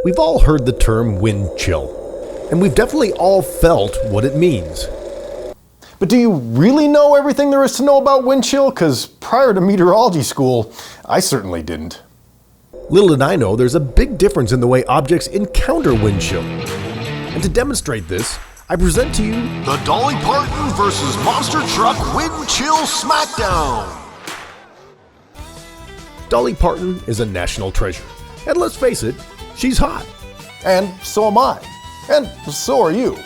We've all heard the term wind chill, and we've definitely all felt what it means. But do you really know everything there is to know about wind chill? Because prior to meteorology school, I certainly didn't. Little did I know there's a big difference in the way objects encounter wind chill. And to demonstrate this, I present to you the Dolly Parton versus Monster Truck Wind Chill Smackdown. Dolly Parton is a national treasure. And let's face it, she's hot. And so am I. And so are you.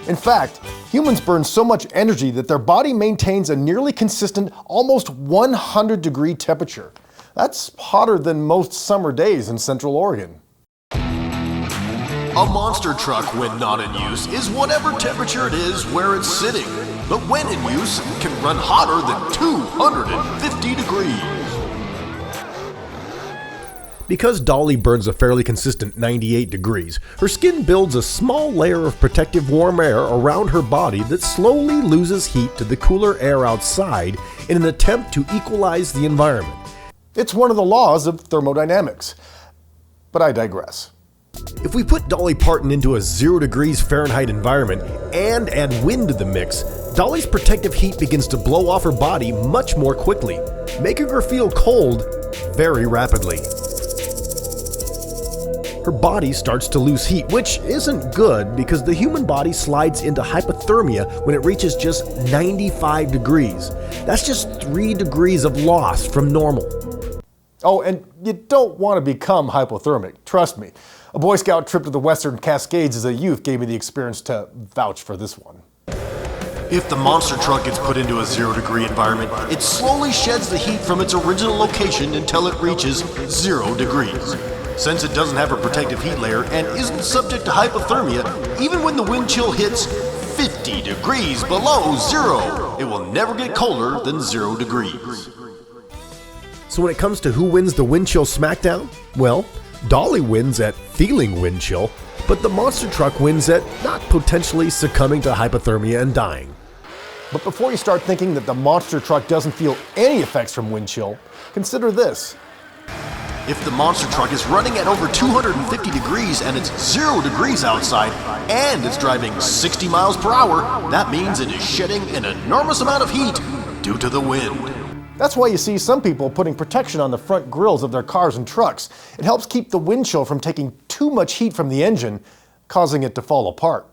In fact, humans burn so much energy that their body maintains a nearly consistent, almost 100-degree temperature. That's hotter than most summer days in Central Oregon. A monster truck, when not in use, is whatever temperature it is where it's sitting. But when in use, it can run hotter than 250 degrees. Because Dolly burns a fairly consistent 98 degrees, her skin builds a small layer of protective warm air around her body that slowly loses heat to the cooler air outside in an attempt to equalize the environment. It's one of the laws of thermodynamics. But I digress. If we put Dolly Parton into a 0 degrees Fahrenheit environment and add wind to the mix, Dolly's protective heat begins to blow off her body much more quickly, making her feel cold very rapidly. Her body starts to lose heat, which isn't good because the human body slides into hypothermia when it reaches just 95 degrees. That's just 3 degrees of loss from normal. Oh, and you don't want to become hypothermic, trust me. A Boy Scout trip to the Western Cascades as a youth gave me the experience to vouch for this one. If the monster truck gets put into a 0 degree environment, it slowly sheds the heat from its original location until it reaches 0 degrees. Since it doesn't have a protective heat layer and isn't subject to hypothermia, even when the wind chill hits 50 degrees below zero, it will never get colder than 0 degrees. So when it comes to who wins the wind chill smackdown, well, Dolly wins at feeling wind chill, but the monster truck wins at not potentially succumbing to hypothermia and dying. But before you start thinking that the monster truck doesn't feel any effects from wind chill, consider this. If the monster truck is running at over 250 degrees and it's 0 degrees outside and it's driving 60 miles per hour, that means it is shedding an enormous amount of heat due to the wind. That's why you see some people putting protection on the front grills of their cars and trucks. It helps keep the wind chill from taking too much heat from the engine, causing it to fall apart.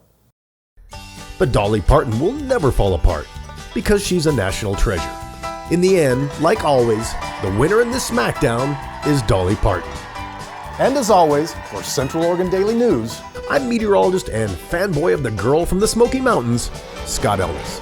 But Dolly Parton will never fall apart because she's a national treasure. In the end, like always, the winner in this smackdown is Dolly Parton. And as always, for Central Oregon Daily News, I'm meteorologist and fanboy of the girl from the Smoky Mountains, Scott Ellis.